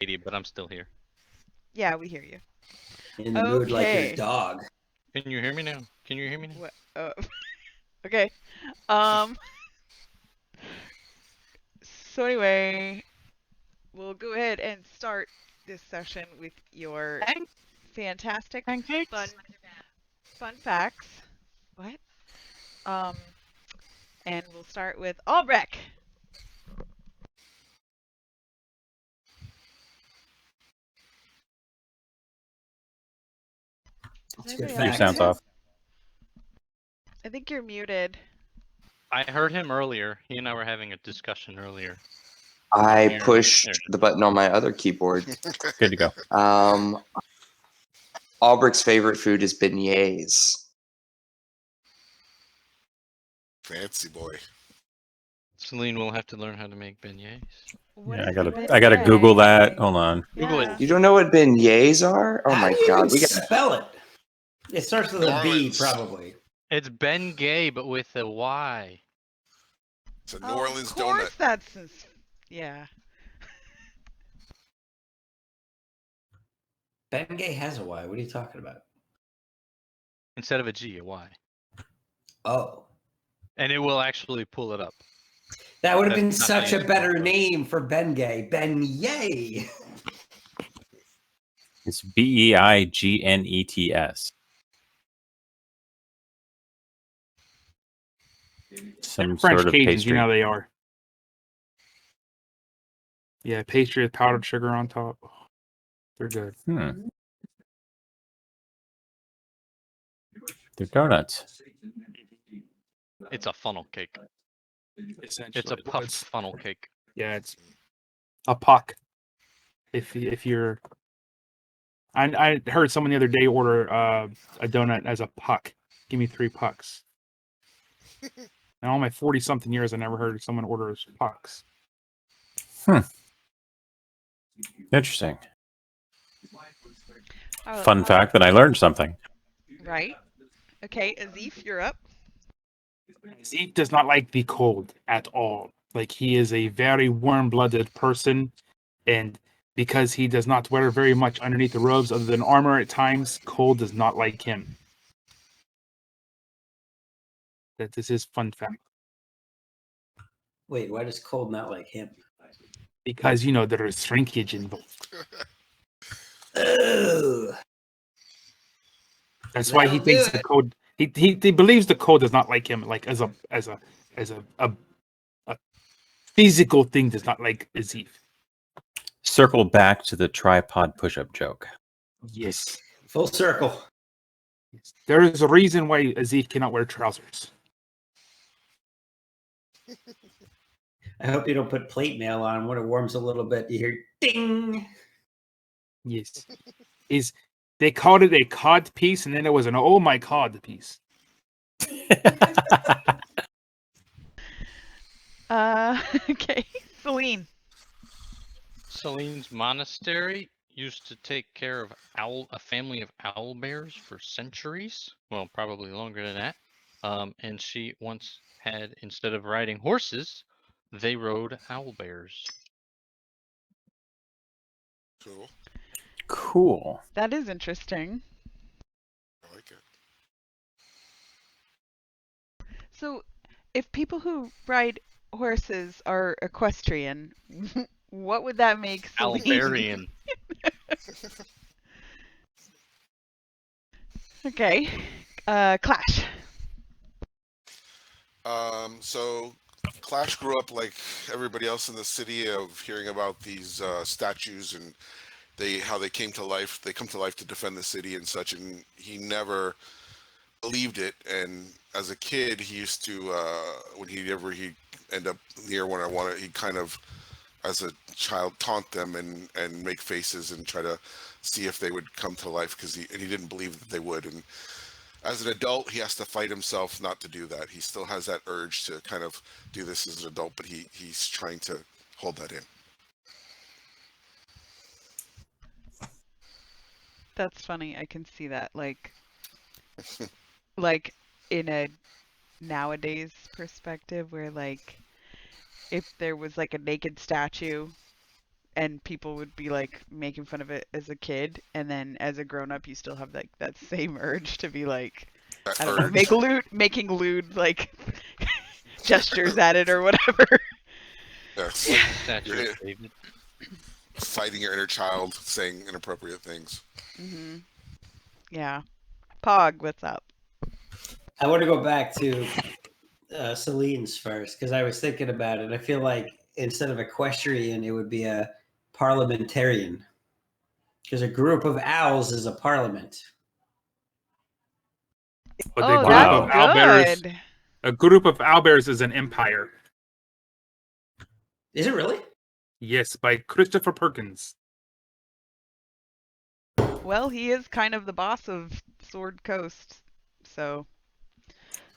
Katie, but I'm still here. Yeah, we hear you. In the mood like Okay. your dog. Can you hear me now? Can you hear me now? What? Okay. So anyway, we'll go ahead and start this session with your fantastic Pancakes? fun facts. What? Um, and we'll start with Albrecht. That's a good Anybody fact. else Your sound's hear him? off. I think you're muted. I heard him earlier. He and I were having a discussion earlier. I pushed the button on my other keyboard. Good to go. Albrecht's favorite food is beignets. Fancy boy. Celine will have to learn how to make beignets. What Yeah, is I gotta beignet? Google that. Hold on. Google it. Yeah. You don't know what beignets are? Oh How my do you god, even we got spell it? It starts with a B, Orleans. probably. It's Ben Gay, but with a Y. It's a New Oh, Orleans of course donut. that's yeah. Bengay has a Y. What are you talking about? Instead of a G, a Y. Oh. And it will actually pull it up. That would have been That's not such how a you better spell it. name for Bengay. Beignet. It's Beignets. Some French sort of Cajuns, pastry. you know how they are. Yeah, pastry with powdered sugar on top. Oh, they're good. They're donuts. It's a funnel cake. Essentially, It's a puffed funnel cake. Yeah, it's a puck. If you're, I heard someone the other day order a donut as a puck. Give me 3 pucks. In all my 40-something years, I never heard someone order pucks. Interesting. Oh, Fun fact that I learned something. Right. Okay, Azif, you're up. Zeke does not like the cold at all. Like, he is a very warm-blooded person, and because he does not wear very much underneath the robes other than armor at times, cold does not like him. This is fun fact. Wait, why does cold not like him? Because, there is shrinkage involved. Oh. That's why he That'll thinks do the it. code. He believes the code does not like him, like as a physical thing does not like Azif. Circle back to the tripod push-up joke. Yes. Full circle. There is a reason why Azif cannot wear trousers. I hope you don't put plate mail on when it warms a little bit. You hear ding. Yes. They called it a cod piece, and then there was an oh my god piece. Okay, Celine. Celine's monastery used to take care of a family of owl bears for centuries. Well, probably longer than that. And she once had, instead of riding horses, they rode owl bears. Cool. Cool. That is interesting. I like it. So, if people who ride horses are equestrian, what would that make Celine? Albarian. Okay. Clash. So Clash grew up like everybody else in the city of hearing about these statues and how they came to life. They come to life to defend the city and such, and he never believed it. And as a kid, he used to when he'd end up near one, he kind of, as a child, taunt them and make faces and try to see if they would come to life, because he didn't believe that they would. And as an adult, he has to fight himself not to do that. He still has that urge to kind of do this as an adult, but he's trying to hold that in. That's funny. I can see that. Like in a nowadays perspective, where like if there was like a naked statue and people would be like making fun of it as a kid, and then as a grown up, you still have like that same urge to be like, I don't know, making lewd like gestures at it or whatever. Yes. Like the statue You're of David. fighting your inner child, saying inappropriate things. Hmm. Yeah. Pog, what's up? I want to go back to Celine's first because I was thinking about it. I feel like instead of equestrian, it would be a parliamentarian because a group of owls is a parliament. But Oh, the Wow. that's owlbears, good. a group of owlbears is an empire. Is it really? Yes, by Christopher Perkins. Well, he is kind of the boss of Sword Coast, so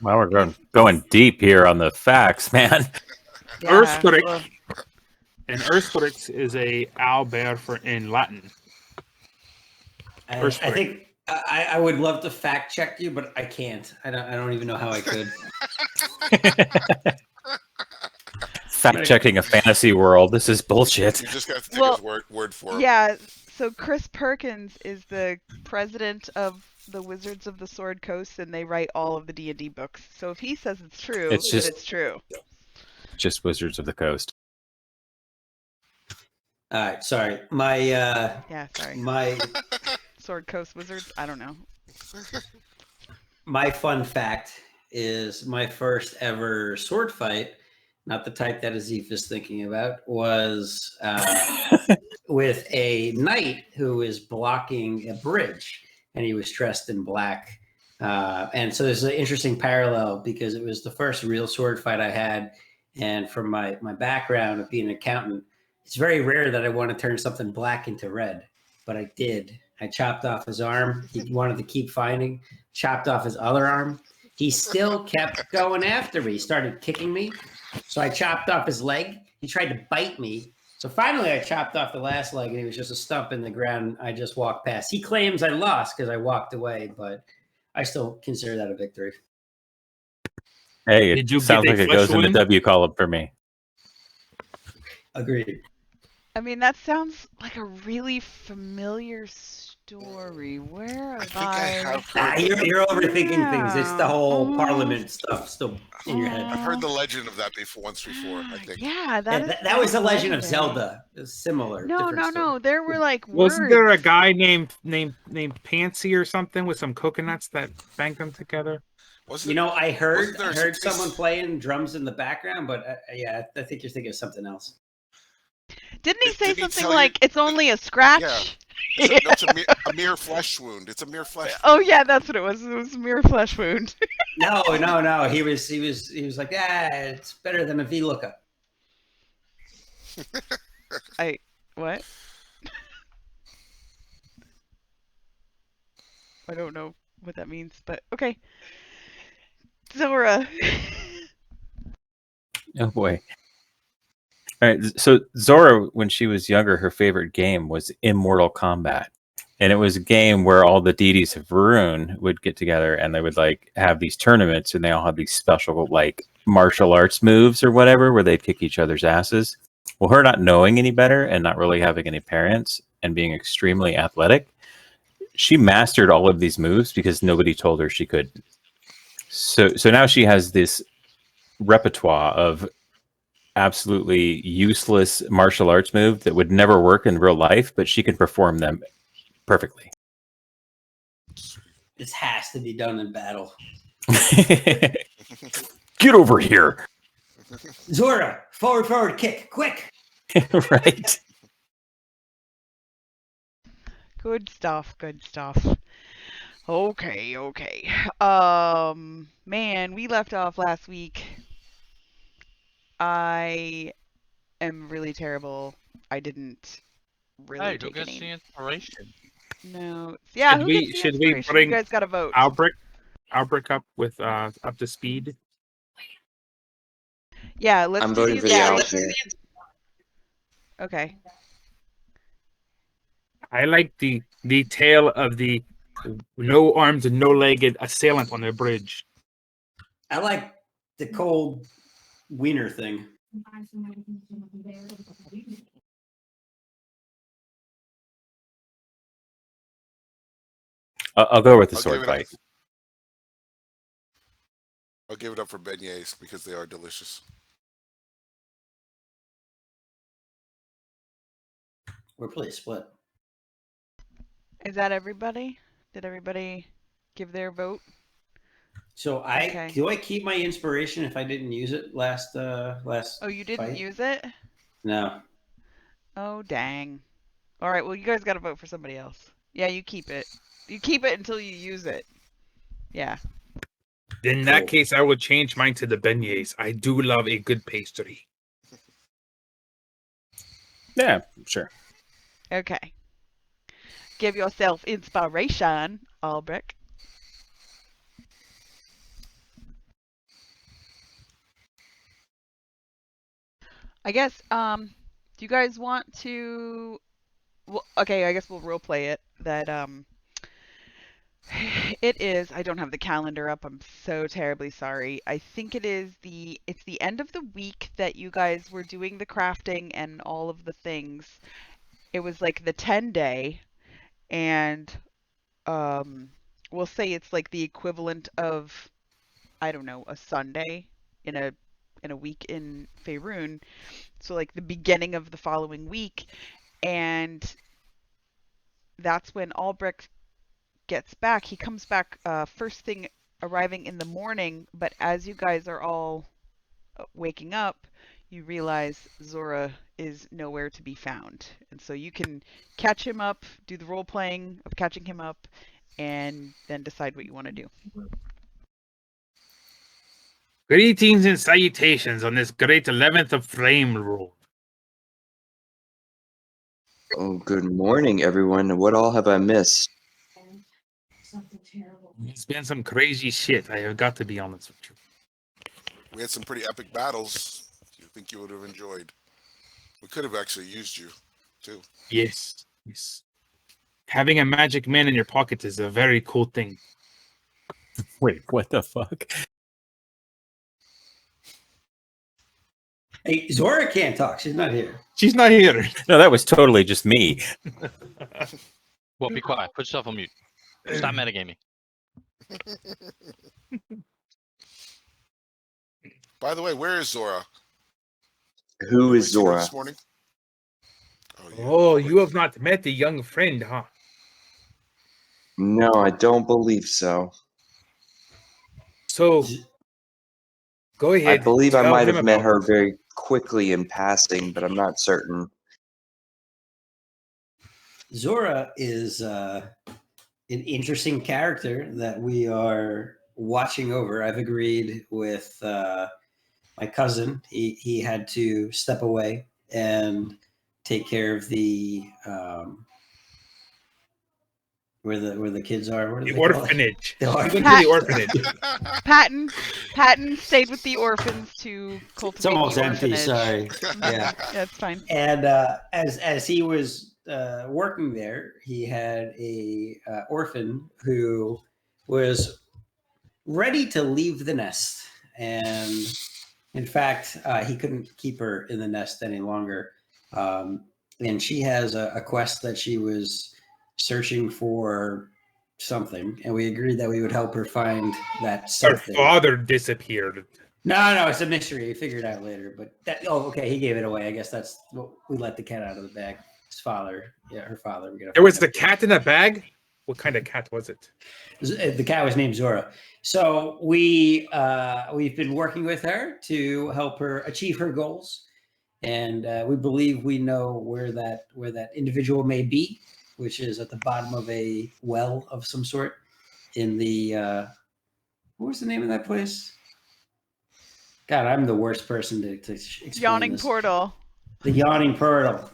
Well, we're going deep here on the facts, man. yeah. Ursprich. Well, And Ursprich is a owlbear in Latin. I think I would love to fact check you, but I can't. I don't even know how I could. Fact checking a fantasy world. This is bullshit. You just got to take his word for it. yeah, so Chris Perkins is the president of the Wizards of the Sword Coast, and they write all of the D&D books. So if he says it's true, It's just- it's true. Just Wizards of the Coast. All right, sorry. My Yeah, sorry. my Sword Coast Wizards? I don't know. my fun fact is my first ever sword fight, not the type that Azif is thinking about, was with a knight who was blocking a bridge, and he was dressed in black. And so there's an interesting parallel because it was the first real sword fight I had. And from my background of being an accountant, it's very rare that I want to turn something black into red, but I did. I chopped off his arm. He wanted to keep fighting, chopped off his other arm. He still kept going after me. He started kicking me. So I chopped off his leg. He tried to bite me. So finally I chopped off the last leg, and he was just a stump in the ground. I just walked past. He claims I lost because I walked away, but I still consider that a victory. Hey, Did it you sounds get a like it flesh goes in the wound? W column for me. Agreed. I mean, that sounds like a really familiar story. Where have I think I have heard. You're overthinking things. It's the whole Yeah. Parliament stuff still in your head. I've heard the legend of that once before. I think. Yeah, That was the Legend of legendary. Zelda. It was similar. No, different no, story. no. There were like Wasn't words. there a guy named Pansy or something with some coconuts that banged them together? You know, I heard wasn't there someone playing drums in the background, but yeah, I think you're thinking of something else. Didn't he say Did he something tell you- like, it's only a scratch? Yeah. It's a mere flesh wound. It's a mere flesh wound. Oh, yeah, that's what it was. It was a mere flesh wound. No. He was like, it's better than a VLOOKUP. What? I don't know what that means, but okay. Zora. Oh boy. All right. So Zora, when she was younger, her favorite game was Immortal Kombat. And it was a game where all the deities of Varun would get together and they would like have these tournaments, and they all had these special like martial arts moves or whatever where they'd kick each other's asses. Well, her not knowing any better and not really having any parents and being extremely athletic, she mastered all of these moves because nobody told her she could. So now she has this repertoire of absolutely useless martial arts move that would never work in real life, but she can perform them perfectly. This has to be done in battle. Get over here. Zora, forward kick, quick. Right. Good stuff, good stuff. Okay. Man, we left off last week. I am really terrible. I didn't really Hey, who take gets any. the inspiration? No. Yeah, Should who we- gets the should we inspiration? bring You guys got to vote. Albrecht up with up to speed. Yeah, let's I'm do voting the for the owls inspiration. here. Okay. I like the tale of the no armed and no legged assailant on the bridge. I like the cold wiener thing. I'll go with the I'll sword give it up. fight. I'll give it up for beignets because they are delicious. We're pretty split. Is that everybody? Did everybody give their vote? So Okay. do I keep my inspiration if I didn't use it last Oh, you didn't fight? use it? No. Oh, dang. All right, well, you guys got to vote for somebody else. Yeah, you keep it. You keep it until you use it. Yeah. In that case, I would change mine to the beignets. I do love a good pastry. Yeah, sure. Okay. Give yourself inspiration, Albrecht. I guess, do you guys want to... Well, okay, I guess we'll roleplay it. That, it is... I don't have the calendar up. I'm so terribly sorry. I think it's the end of the week that you guys were doing the crafting and all of the things. It was like the 10-day, and we'll say it's like the equivalent of, I don't know, a Sunday in a week in Faerun. So like the beginning of the following week, and that's when Albrecht gets back. He comes back first thing, arriving in the morning, but as you guys are all waking up, you realize Zora is nowhere to be found. And so you can catch him up, do the role playing of catching him up, and then decide what you want to do. Greetings and salutations on this great 11th of Flame roll. Oh, good morning, everyone. What all have I missed? Something terrible. It's been some crazy shit. I have got to be honest with you. We had some pretty epic battles. You think you would have enjoyed? We could have actually used you, too. Yes. Having a magic man in your pocket is a very cool thing. Wait, what the fuck? Hey, Zora can't talk. She's not here. She's not here. No, that was totally just me. Well, be quiet. Put yourself on mute. Stop metagaming. By the way, where is Zora? Who Anybody is seen her Zora? this morning? Oh, you have not met the young friend, huh? No, I don't believe so. So, go I ahead. believe I tell might him have met about her it. very quickly in passing, but I'm not certain. Zora is an interesting character that we are watching over. I've agreed with my cousin. He had to step away and take care of the where the kids are. What do The they call it? orphanage. The He went to orphanage. the orphanage. Patton stayed with the orphans to cultivate It's almost the empty. orphanage. Sorry. Yeah. That's fine. And as he was working there, he had a orphan who was ready to leave the nest, and in fact, he couldn't keep her in the nest any longer. And she has a quest that she was searching for something, and we agreed that we would help her find that Her something. father disappeared. No, it's a mystery. We figured it out later. But okay, he gave it away. I guess that's what we let the cat out of the bag. His father, her father. There was the cat in a bag? What kind of cat was it? The cat was named Zora. So we've been working with her to help her achieve her goals, and we believe we know where that individual may be, which is at the bottom of a well of some sort in the what was the name of that place? God, I'm the worst person to explain Yawning this. Portal. The Yawning Portal.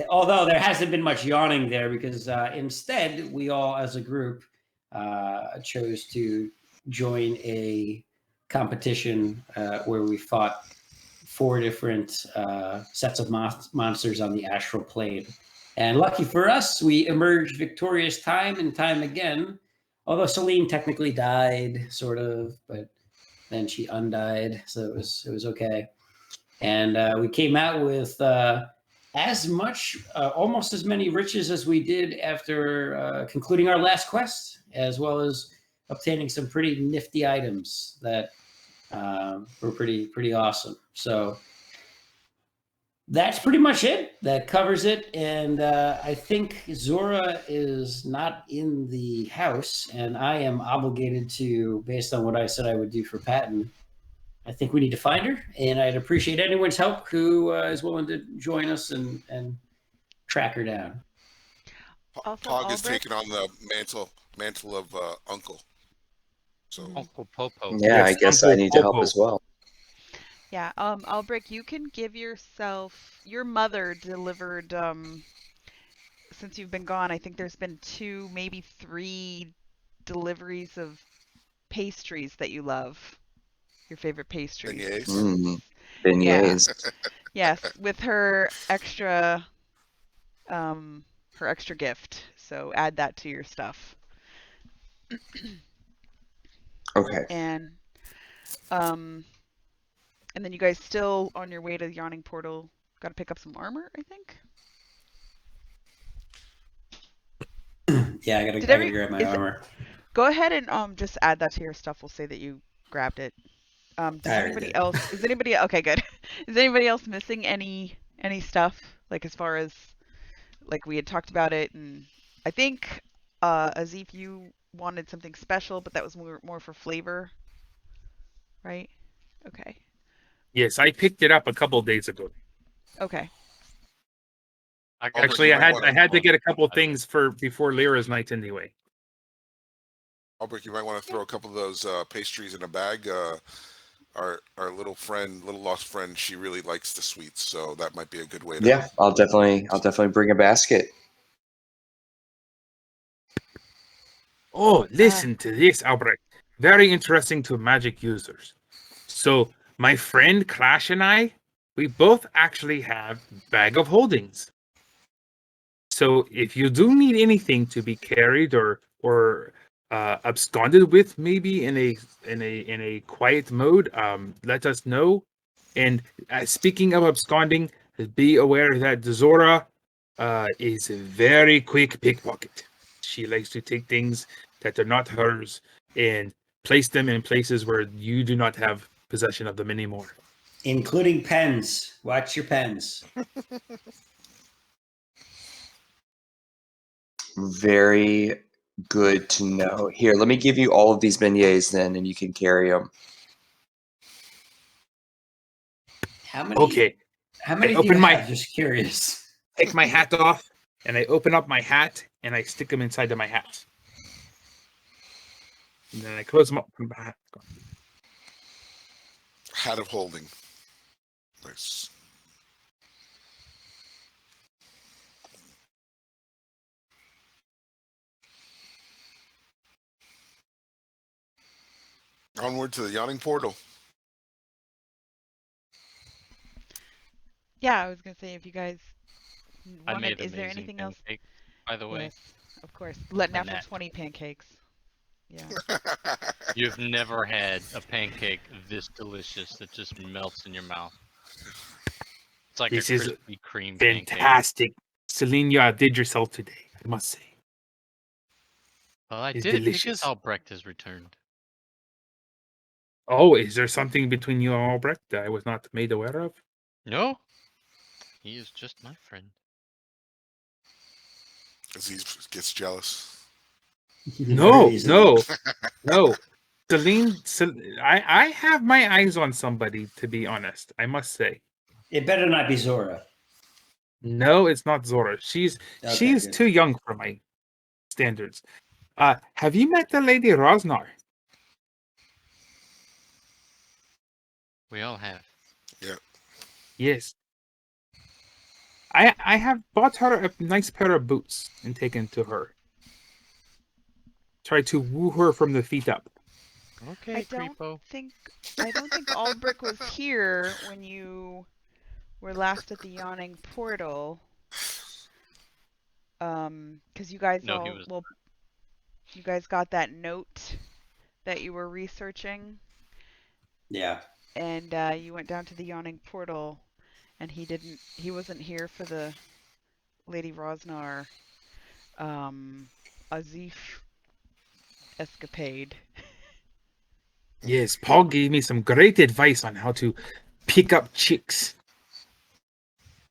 Although there hasn't been much yawning there, because instead we all, as a group, chose to join a competition where we fought 4 different sets of monsters on the astral plane. And lucky for us, we emerged victorious time and time again. Although Celine technically died, sort of, but then she undied, so it was okay. And we came out with as much, almost as many riches as we did after concluding our last quest, as well as obtaining some pretty nifty items that were pretty awesome. So that's pretty much it. That covers it. And I think Zora is not in the house, and I am obligated to, based on what I said I would do for Patton, I think we need to find her. And I'd appreciate anyone's help who is willing to join us and track her down. Also, Pog is Albrecht? taking on the mantle of Uncle. So Uncle Popo. Yeah, I Yes, guess I Uncle need to help Popo. as well. Yeah, Albrecht, you can give yourself. Your mother delivered. Since you've been gone, I think there's been 2, maybe 3 deliveries of pastries that you love. Your favorite pastries. beignets. Mm, beignets. Yes, with her extra gift. So add that to your stuff. Okay. And then you guys still on your way to the Yawning Portal. Got to pick up some armor, I think. Yeah, I gotta grab my armor. Go ahead and just add that to your stuff. We'll say that you grabbed it. Does anybody else? Is anybody okay? Good. Is anybody else missing any stuff? Like as far as like we had talked about it, and I think Azif, you wanted something special, but that was more for flavor, right? Okay. Yes, I picked it up a couple of days ago. Okay. Actually, I had to get a couple of things for before Lyra's night anyway. Albrecht, you might want to throw a couple of those pastries in a bag. Our little lost friend, she really likes the sweets, so that might be a good way to. Yeah, I'll definitely bring a basket. Oh, listen to this, Albrecht. Very interesting to magic users. So my friend Clash and I, we both actually have bag of holdings. So if you do need anything to be carried or absconded with, maybe in a quiet mode, let us know. And speaking of absconding, be aware that Zora is a very quick pickpocket. She likes to take things that are not hers and place them in places where you do not have possession of them anymore. Including pens. Watch your pens. Very good to know. Here, let me give you all of these beignets then, and you can carry them. How many? Okay. How many I do you open my- have? Just curious. Take my hat off, and I open up my hat, and I stick them inside of my hat. And then I close them up. Hat of holding. Nice. Onward to the Yawning Portal. Yeah, I was gonna say if you guys I wanted, made is there amazing anything else? pancake, by the way. Yes, of course. Let natural Annette. 20 pancakes. Yeah. You've never had a pancake this delicious that just melts in your mouth. It's like This a is Krispy Kreme pancake. Fantastic. Celine, you outdid yourself today, I must say. Well, I It's did because delicious. Albrecht has returned. Oh, is there something between you and Albrecht that I was not made aware of? No, he is just my friend. Aziz gets jealous. No, Very easily. no. Celine, I have my eyes on somebody, to be honest, I must say. It better not be Zora. No, it's not Zora. She's Okay, good. too young for my standards. Have you met the Lady Rosnar? We all have. Yes. I have bought her a nice pair of boots and taken to her. Try to woo her from the feet up. Okay, I don't creepo. think Albrecht was here when you were last at the Yawning Portal. Because you guys No, he was. you guys got that note that you were researching, Yeah. and you went down to the Yawning Portal, and he wasn't here for the Lady Rosnar Azif escapade. Yes, Paul gave me some great advice on how to pick up chicks.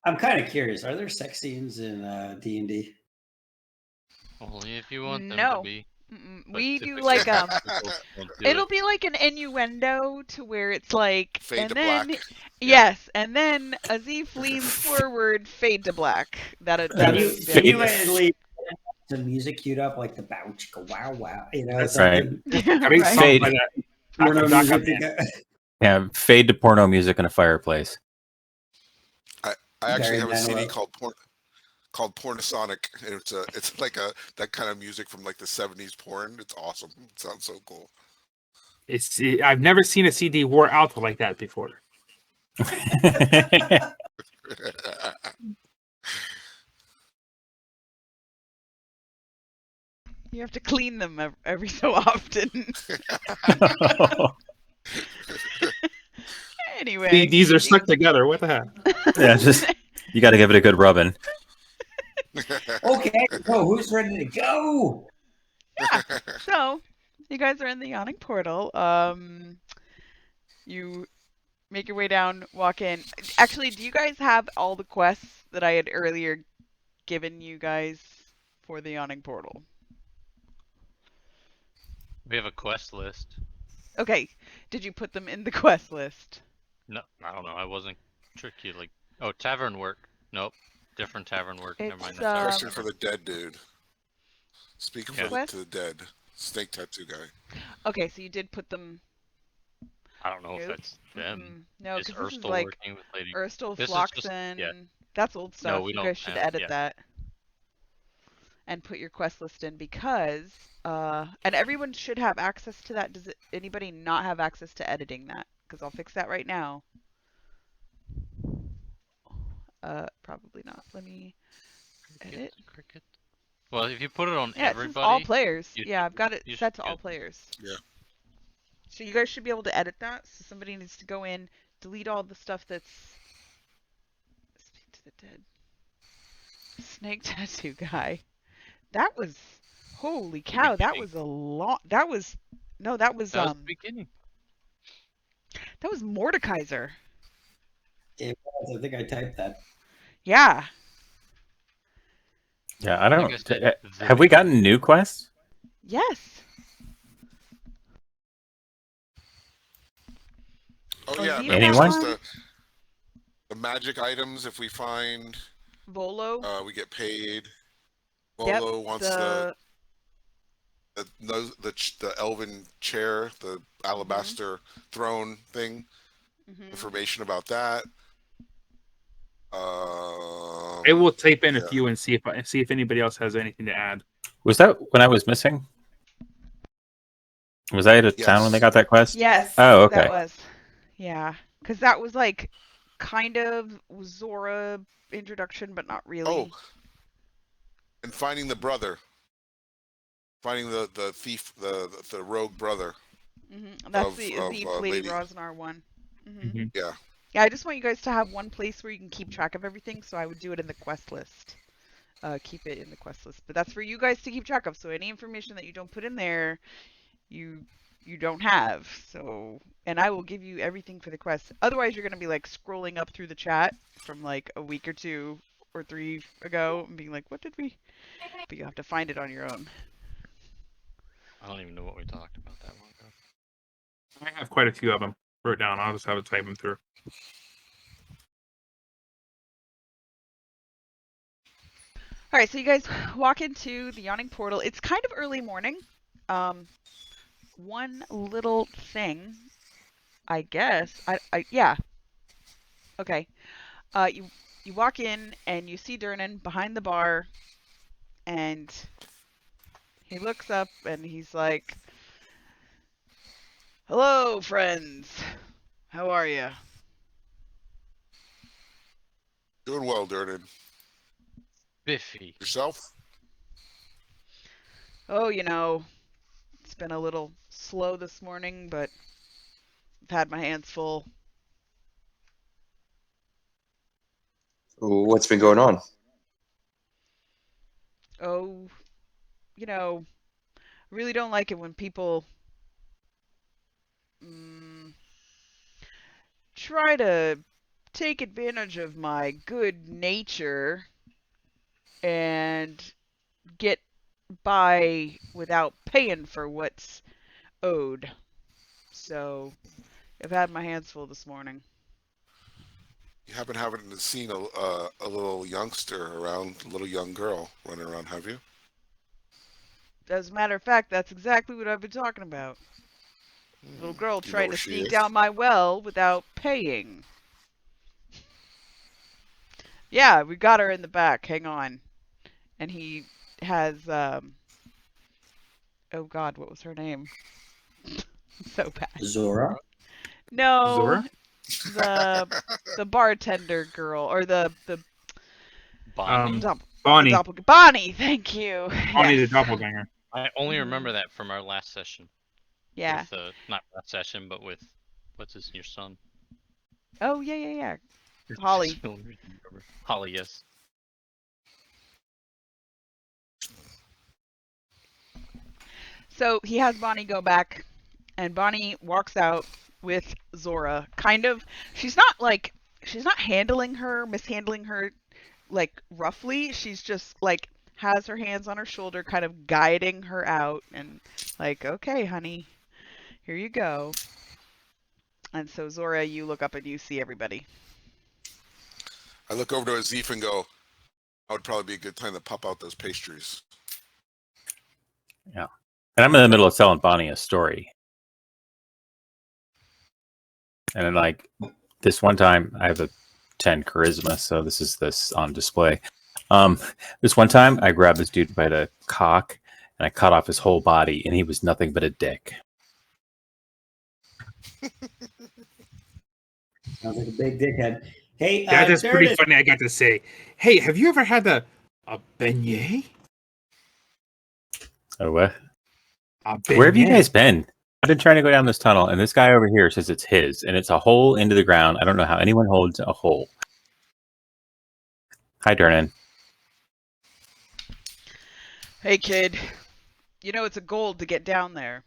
I'm kind of curious. Are there sex scenes in D&D? Only if you want them No. to be. but We do typically like people won't do it'll it. be like an innuendo to where it's like Fade and to then black. yes, and then Azif leans forward, fade to black. Can you, Yeah. can you at least the music queued up like the bow chicka wow wow, you know, That's something? Great Right. song Fade. by that. Porno Daka music. band. Yeah, fade to porno music in a fireplace. I actually Barry have a CD Manilow. called Pornosonic, and it's like that kind of music from like the 70s porn. It's awesome. It sounds so cool. I've never seen a CD wore out like that before. You have to clean them every so often. Anyway. CDs are stuck together. What the heck? Yeah, just you got to give it a good rubbing. Okay, so who's ready to go? Yeah. So, you guys are in the Yawning Portal. You make your way down, walk in. Actually, do you guys have all the quests that I had earlier given you guys for the Yawning Portal? We have a quest list. Okay. Did you put them in the quest list? No, I don't know. I wasn't tricky. Like, oh, tavern work. Nope, different tavern work. Never mind. It's, That's our Question for the dead dude. Speak Yeah. to the dead. Snake tattoo guy. Okay, so you did put them. I don't know if Nope. that's them. No, Is because this is Urstel like working with Lady? Urstel, This is just- Floxen. yeah. That's old stuff. we you don't guys should have- edit yeah. that and put your quest list in because and everyone should have access to that. Does anybody not have access to editing that? Because I'll fix that right now. Probably not. Let me edit. Cricket. Well, if you put it on Yeah, it says everybody, all players. you Yeah, should- I've got it you set should to all get- players. Yeah. So you guys should be able to edit that. So somebody needs to go in, delete all the stuff that's Speak to the dead. Snake tattoo guy. That was holy cow. That beginning. was a long. That was no. That was that was the beginning. That was Mordekaiser. It was. I think I typed that. Yeah. Yeah, I You don't. guys did the Have we gotten new quests? Yes. Oh Oh, yeah, Zima remember Anyone? just the magic items. If we find, Volo. we get paid. Yep, Volo wants the elven chair, the alabaster throne thing. Mhm. Information about that. I will type in a Yeah. few and see if anybody else has anything to add. Was that when I was missing? Was I out of town when they Yes. got that quest? Yes. Oh, okay. That was. Yeah. Because that was like kind of Zora introduction, but not really. Oh, and finding the brother. Finding the thief, the rogue brother. That's of- the of, Lady Lady. Rosnar one. Mhm. Yeah. Yeah, I just want you guys to have one place where you can keep track of everything, so I would do it in the quest list. Keep it in the quest list. But that's for you guys to keep track of, so any information that you don't put in there, you don't have. So, and I will give you everything for the quest. Otherwise, you're going to be like scrolling up through the chat from like a week or 2 or 3 ago and being like, what did we? But you have to find it on your own. I don't even know what we talked about that long ago. I have quite a few of them wrote down. I'll just have to type them through. All right, so you guys walk into the Yawning Portal. It's kind of early morning. One little thing, I guess. Yeah. Okay. You walk in and you see Durnan behind the bar, and he looks up and he's like, "Hello, friends. How are you?" Doing well, Durnan. Biffy. Yourself? "Oh, it's been a little slow this morning, but I've had my hands full." What's been going on? Oh, you know, I really don't like it when people try to take advantage of my good nature and get by without paying for what's owed. So I've had my hands full this morning. You haven't seen a little youngster around, a little young girl running around, have you? As a matter of fact, that's exactly what I've been talking about. Little girl Do you know trying where to she sneak is? down my well without paying. Yeah, we got her in the back. Hang on. And he has oh god, what was her name? So bad. Zora. No, Zora? the bartender girl or the Bonnie. Bonnie. Bonnie, thank you. Bonnie the Yes. doppelganger. I only Mhm. remember that from our last session. Yeah. With, not last session, but with your son. Oh yeah. Holly. That's the only reason I remember. Holly, yes. So he has Bonnie go back, and Bonnie walks out with Zora. Kind of, she's not mishandling her like roughly. She's just like has her hands on her shoulder, kind of guiding her out, and like, okay, honey, here you go. And so Zora, you look up and you see everybody. I look over to Azif and go, that would probably be a good time to pop out those pastries. Yeah. And I'm in the middle of telling Bonnie a story. And then, like, this one time, I have a 10 charisma, so this is on display. This one time, I grabbed this dude by the cock, and I cut off his whole body, and he was nothing but a dick. Sounds like a big dickhead. Hey, That is pretty Durden. funny, I got to say. Hey, have you ever had a beignet? Oh, what? A Where have you beignet. guys been? I've been trying to go down this tunnel, and this guy over here says it's his, and it's a hole into the ground. I don't know how anyone holds a hole. Hi, Durnan. Hey kid, you know it's a gold to get down there.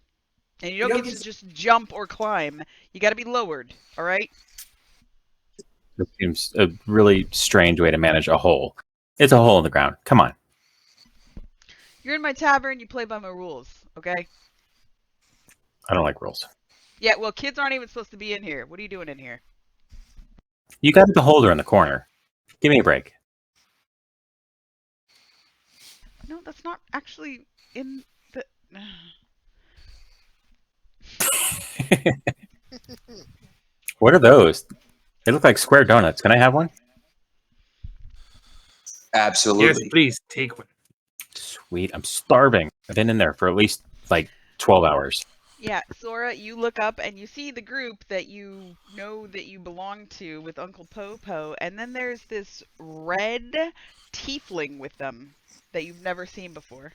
And you don't get to just jump or climb. You gotta be lowered, alright? It seems a really strange way to manage a hole. It's a hole in the ground. Come on. You're in my tavern, you play by my rules, okay? I don't like rules. Yeah, well, kids aren't even supposed to be in here. What are you doing in here? You got the holder in the corner. Give me a break. No, that's not actually in the... What are those? They look like square donuts. Can I have one? Yes, Absolutely. please take one. Sweet. I'm starving. I've been in there for at least like 12 hours. Yeah, Sora, you look up and you see the group that you know that you belong to with Uncle Popo, and then there's this red tiefling with them that you've never seen before.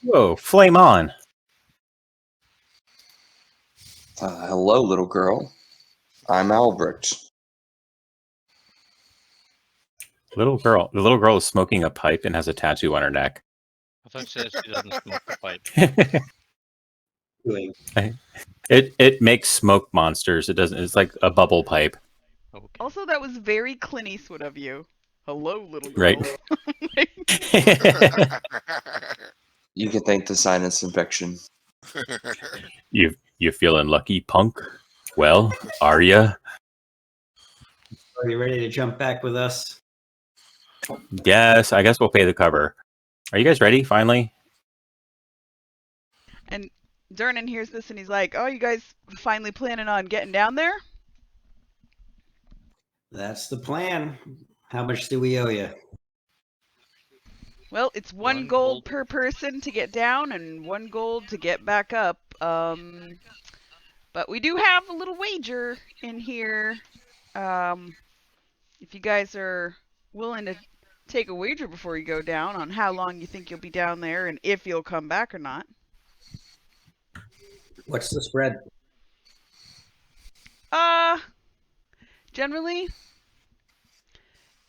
Whoa, flame on. Hello, little girl. I'm Albrecht. The little girl is smoking a pipe and has a tattoo on her neck. I thought she said she doesn't smoke the pipe. It makes smoke monsters. It doesn't. It's like a bubble pipe. Okay. Also, that was very Clint Eastwood of you. Hello, little girl. Right. You can thank the sinus infection. You feeling lucky, punk? Well, are ya? Are you ready to jump back with us? Yes, I guess we'll pay the cover. Are you guys ready? Finally. And Durnan hears this and he's like, oh, you guys finally planning on getting down there? That's the plan. How much do we owe you? Well, it's one gold per person to get down and 1 gold to get back up. But we do have a little wager in here. If you guys are willing to take a wager before you go down on how long you think you'll be down there and if you'll come back or not. What's the spread? Generally,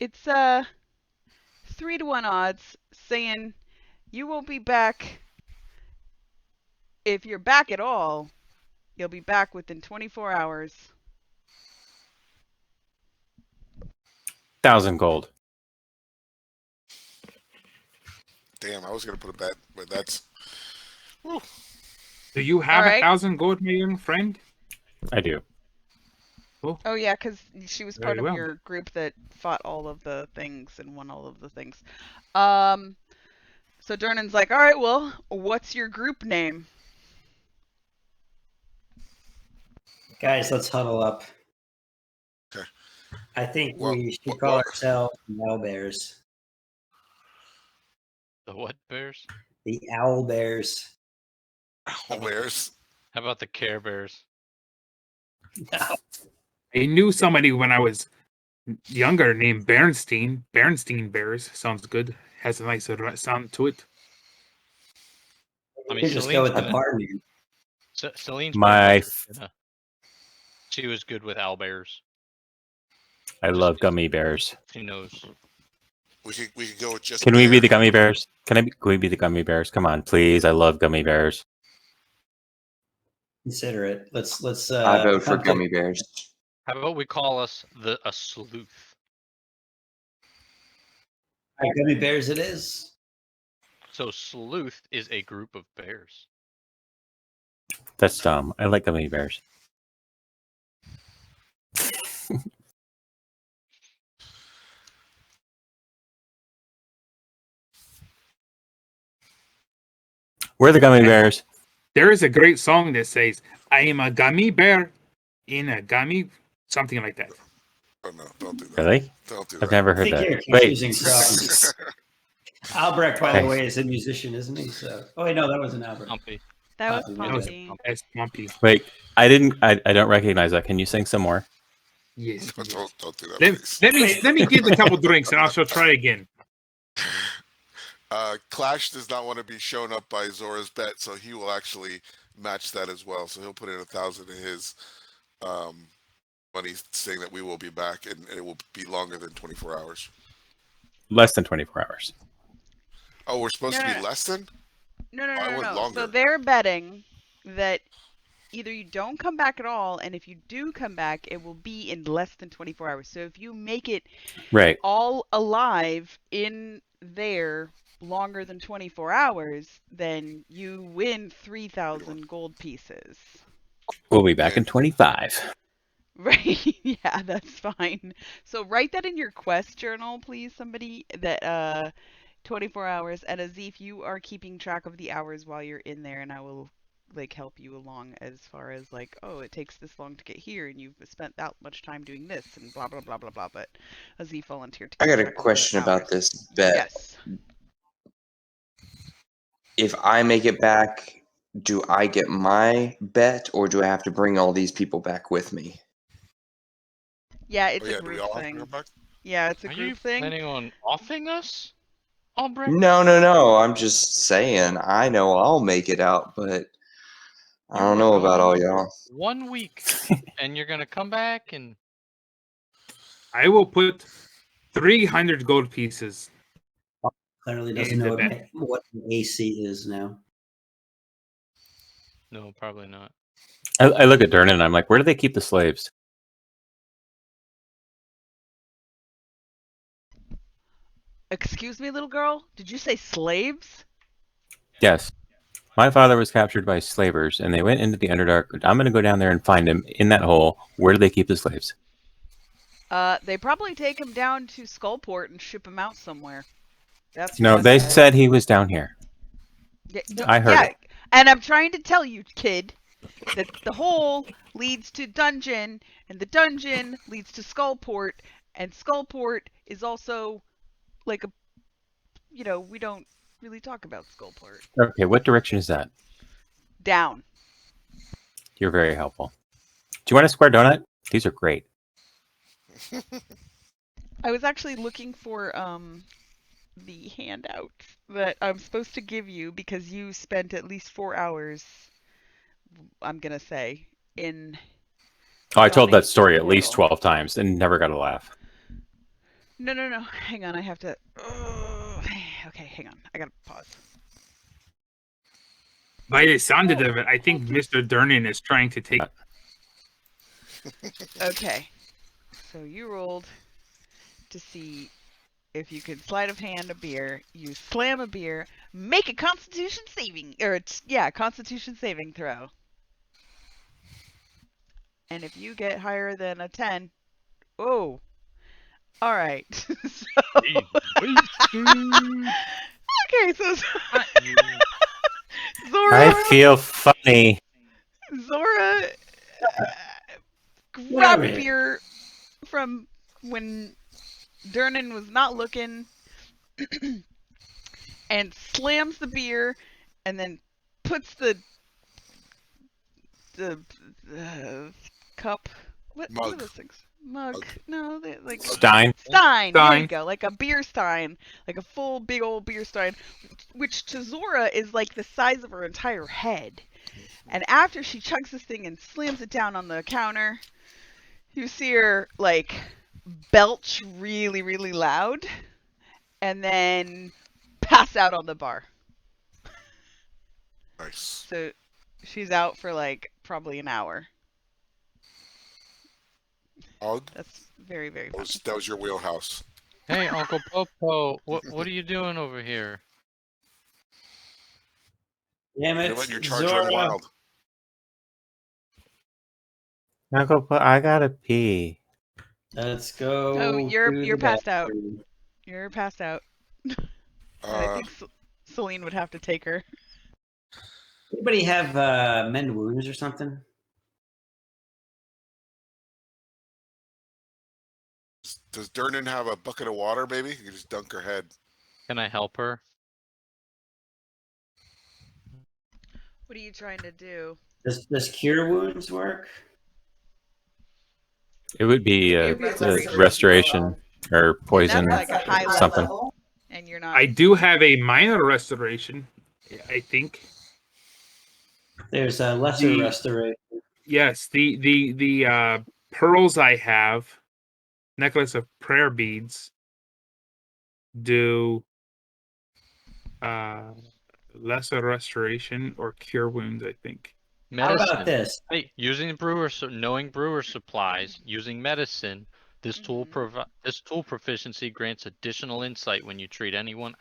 It's 3-to-1 odds saying you won't be back. If you're back at all, you'll be back within 24 hours. 1,000 gold. Damn, I was gonna put a bet, but that's. Whew. Do you have Alright. 1,000 gold, my young friend? I do. Oh yeah, because she was part Very of well. your group that fought all of the things and won all of the things. So Dernan's like, all right, well, what's your group name? Guys, let's huddle up. Okay. I think Well, we should well, call well- ourselves the Owl Bears. The what bears? The Owl Bears. Oh, Bears. How about the Care Bears? I knew somebody when I was younger named Bernstein. Bernstein Bears sounds good. Has a nice sound to it. I You mean, just go with the Celine's bar name. Celine's My, she was good with owlbears. I love gummy bears. She knows. We could go with just. Can we be Bear. the gummy bears? Can we be the gummy bears? Come on, please. I love gummy bears. Consider it. Let's. I vote for come to- gummy bears. How about we call us a sleuth? Gummy Bears. It is. So sleuth is a group of bears. That's dumb. I like gummy bears. We're the gummy bears. There is a great song that says, I am a gummy bear in a gummy, something like that. Oh no! Don't do that. Really? Don't do I've that. never I heard think that. you're Wait, confusing songs. Albrecht, by the Okay. way, is a musician, isn't he? So. Oh wait, no, that wasn't Albrecht. Humpy. That was Poppy, That was Pompey. that's Pompey. wait. I don't recognize that. Can you sing some more? Yes. Don't do that, Let, please. let me get a couple drinks and I shall try again. Clash does not want to be shown up by Zora's bet, so he will actually match that as well. So he'll put in 1,000 in his money, saying that we will be back, and it will be longer than 24 hours. Less than 24 hours. Oh, we're supposed to No, be no. less than? No, no, I no, went no. longer. So they're betting that either you don't come back at all, and if you do come back, it will be in less than 24 hours. So if you make it Right. all alive in there longer than 24 hours, then you win 3,000 gold pieces. We'll be back in 25. Right? Yeah, that's fine. So write that in your quest journal, please, somebody, that 24 hours. And Azif, you are keeping track of the hours while you're in there, and I will like help you along as far as like, oh, it takes this long to get here, and you've spent that much time doing this, and blah blah blah blah blah. But Azif volunteered to. I keep got a track of the question about hours. this bet. Yes. If I make it back, do I get my bet, or do I have to bring all these people back with me? Yeah, it's Oh yeah, a do we group all have to thing. go back? Yeah, it's a Are group you thing. planning on offing us, Albrecht? No. I'm just saying. I know I'll make it out, but I You don't are know about all gone y'all. 1 week, and you're gonna come back and I will put 300 gold pieces. Clearly doesn't In the know bet. what an AC is now. no, probably not. I look at Durnan and I'm like, where do they keep the slaves? Excuse me, little girl? Did you say slaves? Yes. My father was captured by slavers and they went into the Underdark. I'm going to go down there and find him in that hole. Where do they keep the slaves? They probably take him down to Skullport and ship him out somewhere. That's No, what they I said he was down here. I heard it. And I'm trying to tell you, kid, that the hole leads to dungeon, and the dungeon leads to Skullport, and Skullport is also like a, we don't really talk about Skullport. Okay, what direction is that? Down. You're very helpful. Do you want a square donut? These are great. I was actually looking for the handout that I'm supposed to give you because you spent at least 4 hours, I'm gonna say, in. Oh, I told Yawning that story at least Portal. 12 times and never got a laugh. No. Hang on. I have to. Okay, hang on. I gotta pause. By the sound of it, I think Mr. Durnan is trying to take. Okay. So you rolled to see if you could sleight of hand a beer. You slam a beer, make a Constitution saving, Constitution saving throw. And if you get higher than a 10, oh, all right. Okay, so Zora. I feel funny. Zora Wait a grabbed minute. beer from when Durnan was not looking and slams the beer and then puts the cup. What are Mug. those things? Mug. No, they like Stein. Stein. There Stein. you go, like a beer stein, like a full big old beer stein, which to Zora is like the size of her entire head. And after she chugs this thing and slams it down on the counter, you see her like belch really, really loud, and then pass out on the bar. Nice. So she's out for like probably an hour. Og, That's very, very funny. that was your wheelhouse. Hey, Uncle Popo, what are you doing over here? Damn You're it, letting your charge Zora. run wild. I gotta pee. Let's go. Oh, you're to the passed out. bathroom. You're passed out. And I think Celine would have to take her. Anybody have mend wounds or something? Does Durnan have a bucket of water, baby? You can just dunk her head. Can I help her? What are you trying to do? Does cure wounds work? It would be It'd be a restoration. restoration or poison, like a high something. level. And you're not. I do have a minor restoration, I think. There's a lesser restoration. Yes, the pearls I have, necklace of prayer beads, do lesser restoration or cure wounds, I think. How Medicine. about this? Hey, knowing brewer supplies, using medicine. This tool proficiency grants additional insight when you treat anyone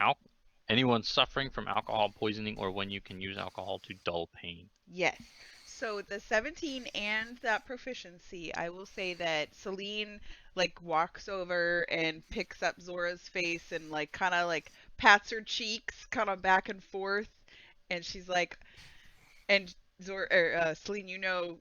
suffering from alcohol poisoning or when you can use alcohol to dull pain. Yes. So the 17 and that proficiency, I will say that Celine like walks over and picks up Zora's face and like kind of like pats her cheeks kind of back and forth, and she's like, and Celine, you know,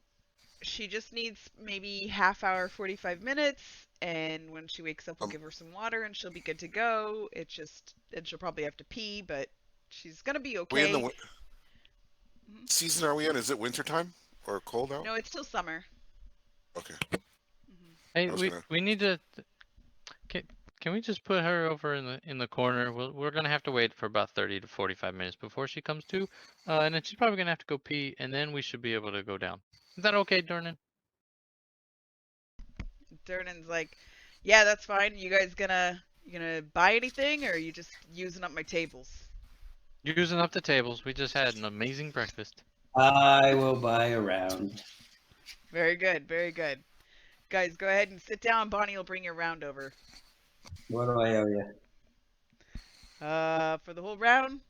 she just needs maybe half hour, 45 minutes, and when she wakes up, we'll give her some water and she'll be good to go. And she'll probably have to pee, but she's gonna be okay. We in the season are we in? Is it winter time or cold out? No, it's still summer. Okay. Hey, we need to. Can we just put her over in the corner? We're gonna have to wait for about 30 to 45 minutes before she comes to, and then she's probably gonna have to go pee, and then we should be able to go down. Is that okay, Durnan? Durnan's like, yeah, that's fine. You guys gonna buy anything, or are you just using up my tables? You're using up the tables. We just had an amazing breakfast. I will buy a round. Very good, very good. Guys, go ahead and sit down. Bonnie will bring your round over. What do I owe you? For the whole round,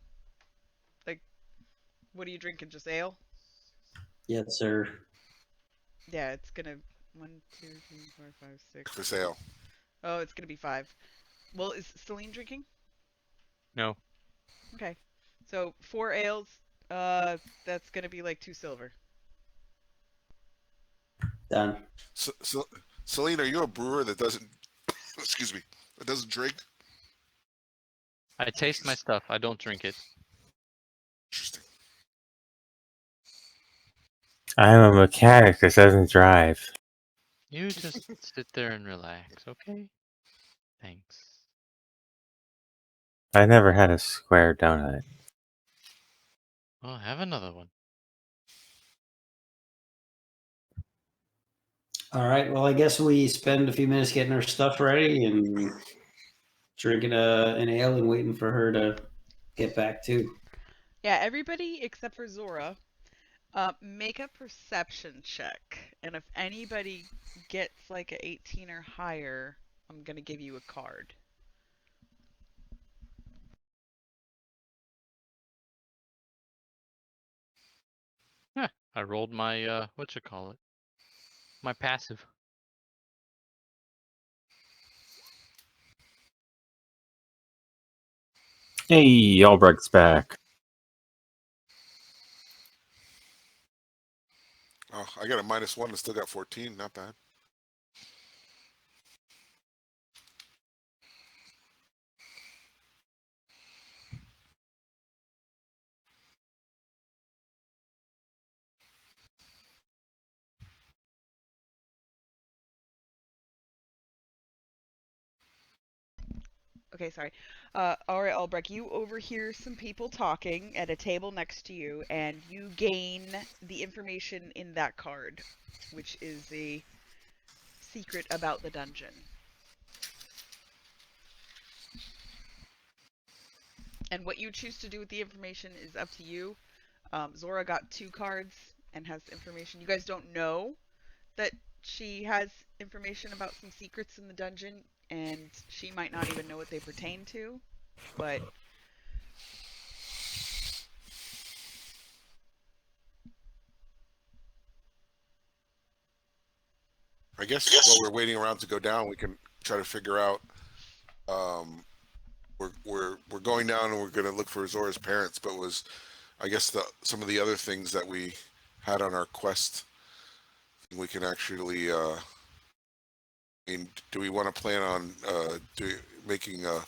like, what are you drinking? Just ale? Yes, sir. Yeah, it's gonna 1, 2, 3, 4, 5, 6. For sale. Oh, it's gonna be 5. Well, is Celine drinking? No. Okay, so 4 ales. That's gonna be like 2 silver. Done. So, Celine, are you a brewer that doesn't? Excuse me. That doesn't drink? I taste my stuff. I don't drink it. Interesting. I'm a mechanic that doesn't drive. You just sit there and relax, okay? Thanks. I never had a square donut. Well, have another one. All right. Well, I guess we spend a few minutes getting our stuff ready, and drinking an ale and waiting for her to get back too. Yeah, everybody except for Zora, make a perception check. And if anybody gets like a 18 or higher, I'm gonna give you a card. I rolled my what you call it? My passive. Hey, Albrecht's back. Oh, I got a -1 and still got 14. Not bad. Okay, sorry. All right, Albrecht, you overhear some people talking at a table next to you, and you gain the information in that card, which is a secret about the dungeon. And what you choose to do with the information is up to you. Zora got 2 cards and has information. You guys don't know that she has information about some secrets in the dungeon, and she might not even know what they pertain to, but I guess while we're waiting around to go down, we can try to figure out. We're going down and we're going to look for Zora's parents, but I guess some of the other things that we had on our quest, we can actually. I mean, do we want to plan on making a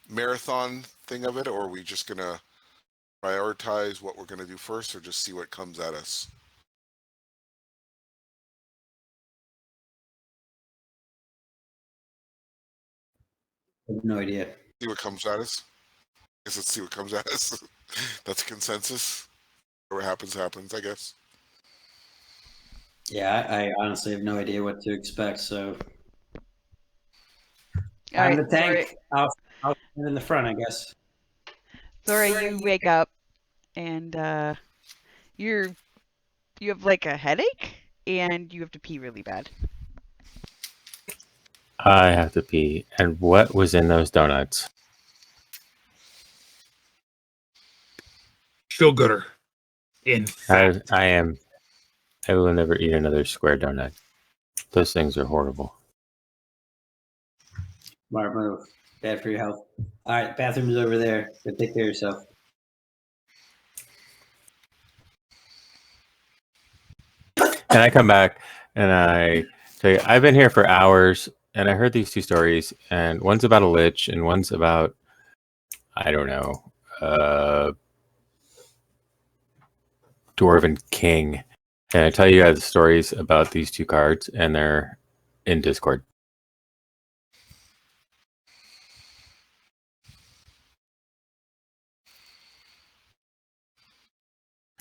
marathon thing of it, or are we just going to prioritize what we're going to do first, or just see what comes at us? I have no idea. See what comes at us. I guess let's see what comes at us. That's consensus. Whatever happens, happens, I guess. Yeah, I honestly have no idea what to expect. So all I'm right, the tank. I'll stand in the front, I guess. Zora, you wake up and you have like a headache and you have to pee really bad. I have to pee. And what was in those donuts? Sugar. In fact, I will never eat another square donut. Those things are horrible. Smart move. Bad for your health. All right, bathroom's over there. Go take care of yourself. And I come back and I tell you, I've been here for hours and I heard these 2 stories, and one's about a lich and one's about, I don't know, Dwarven King. And I tell you guys the stories about these 2 cards, and they're in Discord.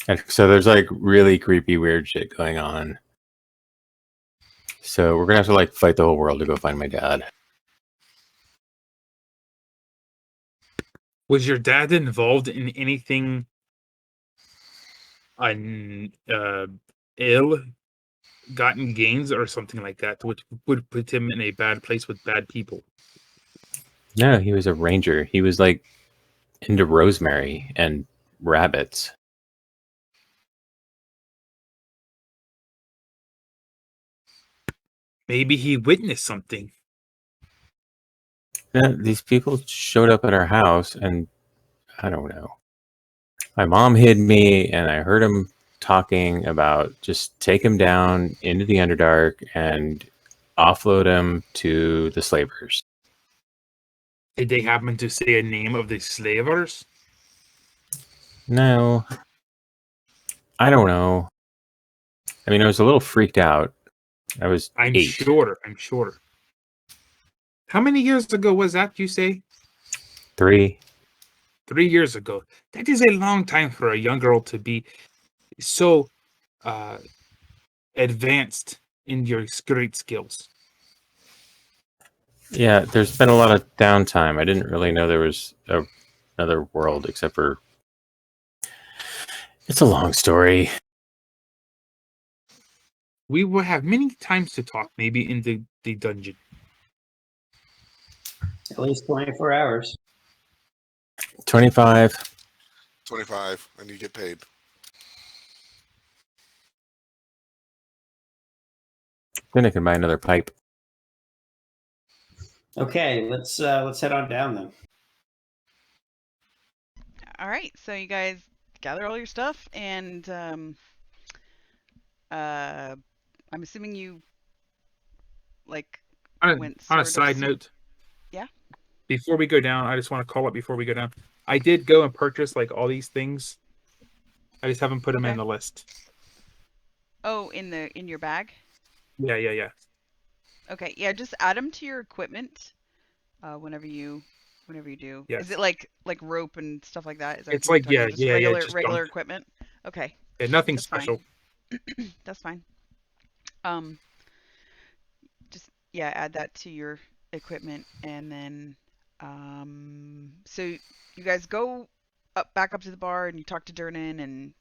And so there's like really creepy, weird shit going on. So we're gonna have to like fight the whole world to go find my dad. was your dad involved in anything ill-gotten gains or something like that, which would put him in a bad place with bad people? No, he was a ranger. He was like into rosemary and rabbits. Maybe he witnessed something. Yeah, these people showed up at our house, and I don't know. My mom hid me, and I heard him talking about just take him down into the Underdark and offload him to the slavers. Did they happen to say a name of the slavers? No, I don't know. I mean, I was a little freaked out. I was I'm 8. sure. How many years ago was that, you say? 3. 3 years ago. That is a long time for a young girl to be so advanced in your great skills. Yeah, there's been a lot of downtime. I didn't really know there was another world, except for it's a long story. We will have many times to talk, maybe in the dungeon. At least 24 hours. 25. 25, and you get paid. Then I can buy another pipe. Okay, let's head on down then. All right, so you guys gather all your stuff, and I'm assuming you like On went a sort of side note, Yeah? before we go down, I just want to call it before we go down. I did go and purchase like all these things. I just haven't put them Okay. in the list. Oh, in your bag. Yeah. Okay, yeah, just add them to your equipment. Whenever you do. Yes. Is it like rope and stuff like that? Is that It's what you're like, talking yeah, about? Just regular just regular junk. equipment. Okay, Yeah, nothing that's special. fine. That's fine. Just add that to your equipment, and then so you guys go back up to the bar, and you talk to Durnan, and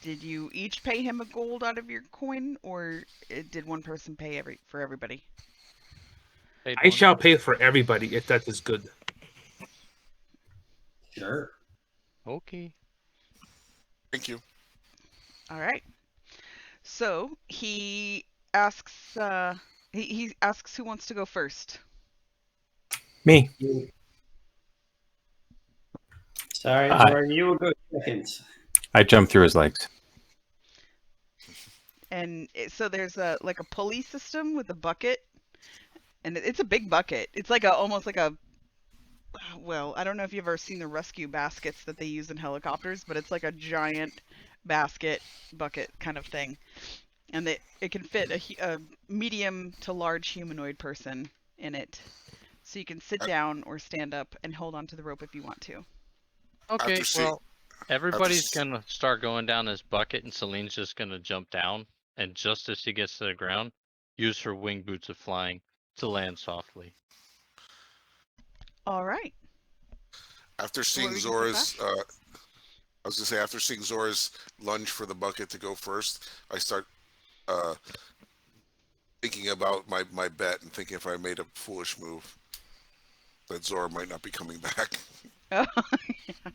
did you each pay him a gold out of your coin, or did one person pay for everybody? Paid I one. shall pay for everybody if that is good. Sure. Okay. Thank you. All right. So he asks. He asks who wants to go first. Me. Sorry, I- Zora, you will go second. I jumped through his legs. And so there's a pulley system with a bucket, and it's a big bucket. It's like almost like a, well, I don't know if you've ever seen the rescue baskets that they use in helicopters, but it's like a giant bucket kind of thing, and it can fit a medium to large humanoid person in it, so you can sit down or stand up and hold onto the rope if you want to. Okay, After seeing- well, everybody's s- gonna start going down this bucket, and Celine's just gonna jump down, and just as she gets to the ground, use her wing boots of flying to land softly. All right. After What seeing were you gonna Zora's, say, Flash? I was gonna say after seeing Zora's lunge for the bucket to go first, I start thinking about my bet and thinking if I made a foolish move, that Zora might not be coming back. Oh, yeah.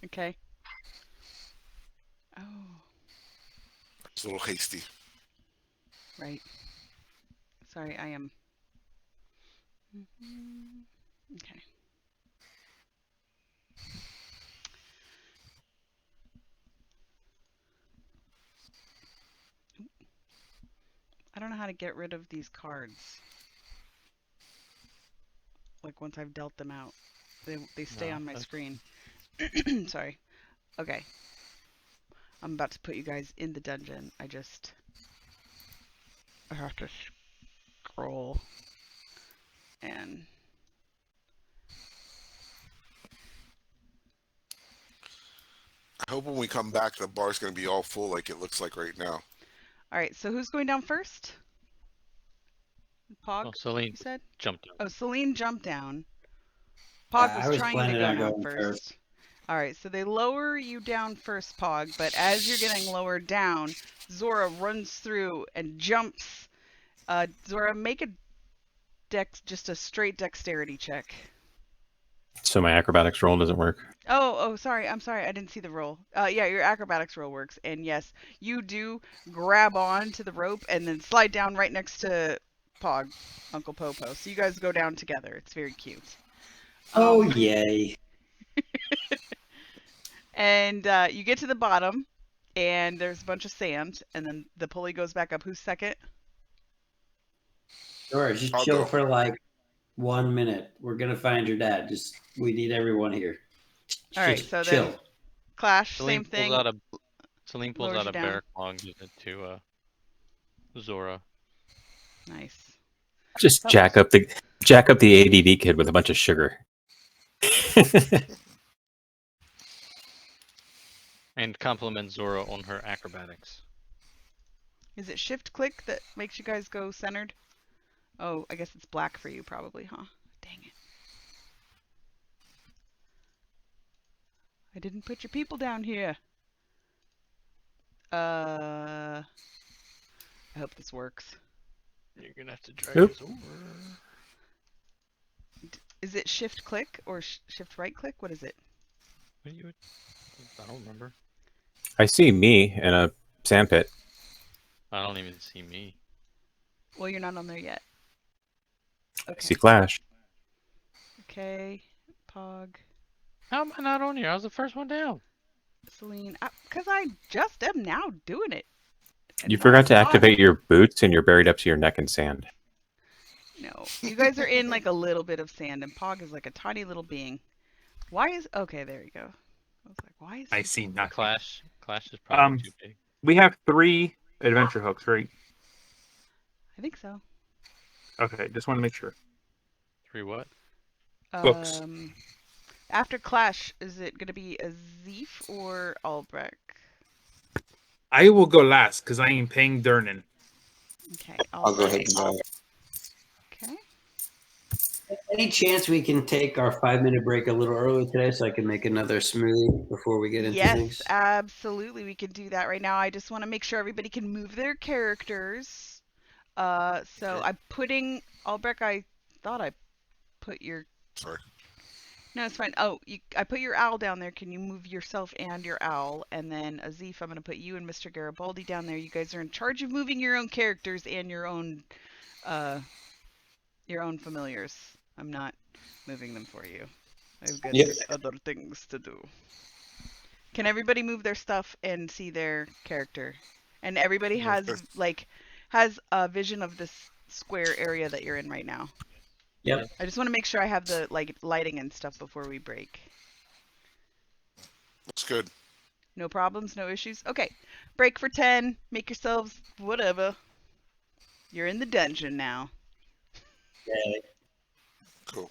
Okay. Oh, It's a little hasty. right. Sorry, I am. Okay. I don't know how to get rid of these cards. Like once I've dealt them out, they stay No, on my that's- screen. Sorry. Okay. I'm about to put you guys in the dungeon. I have to scroll and I hope when we come back, the bar's gonna be all full like it looks like right now. all right. So who's going down first? Pog, Well, Celine you said? jumped out. Oh, Celine jumped down. Pog I was was trying to planning go on down going first. All right, so they lower you down first, Pog, but as you're getting lowered down, Zora runs through and jumps. Zora, make just a straight dexterity check. So my acrobatics roll doesn't work. Oh, sorry. I'm sorry. I didn't see the roll. Yeah, your acrobatics roll works, and yes, you do grab on to the rope and then slide down right next to Pog, Uncle Popo. So you guys go down together. It's very cute. Oh, yay. And you get to the bottom, and there's a bunch of sand, and then the pulley goes back up. Who's second? Zora, just I'll chill go. for like 1 minute. We're going to find your dad. We need everyone here. All right, Just so chill. then Clash, Celine same thing. Celine pulls lowers out you a down. bear claw and gives it to Zora. Nice. Just Oh. jack up the ADD kid with a bunch of sugar. And compliment Zora on her acrobatics. Is it shift click that makes you guys go centered? Oh, I guess it's black for you probably, huh? Dang it. I didn't put your people down here. I hope this works. You're gonna have to drag Oop. us over. Is it shift click or shift right click? What is it? What do you? I don't remember. I see me in a sandpit. I don't even see me. Well, you're not on there yet. I Okay. see Flash. Okay. Pog. How am I not on here? I was the first one down. Celine. Because I just am now doing it. And You forgot to not- activate your boots, and you're buried up to your neck in sand. No. You guys are in like a little bit of sand, and Pog is like a tiny little being. Why is... Okay, there you go. I was like, why is I he- see nothing. Clash is probably too big. We have 3 adventure hooks, right? I think so. Okay, just want to make sure. 3 what? Books. After Clash, is it going to be a Zeef or Albrecht? I will go last because I am paying Durnan. Okay, I'll go ahead Albrecht. and go. Okay. Any chance we can take our 5-minute break a little early today so I can make another smoothie before we get into Yes, things? absolutely. We can do that right now. I just want to make sure everybody can move their characters. So Okay. I'm putting Albrecht. I thought I put your. Sorry. No, it's fine. Oh, I put your owl down there. Can you move yourself and your owl? And then Azif, I'm going to put you and Mr. Garibaldi down there. You guys are in charge of moving your own characters and your own familiars. I'm not moving them for you. I've got Yep. other things to do. Can everybody move their stuff and see their character? And everybody has has a vision of this square area that you're in right now. Yep. I just want to make sure I have the lighting and stuff before we break. Looks good. No problems, no issues. Okay, break for 10. Make yourselves whatever. You're in the dungeon now. Yeah. Cool.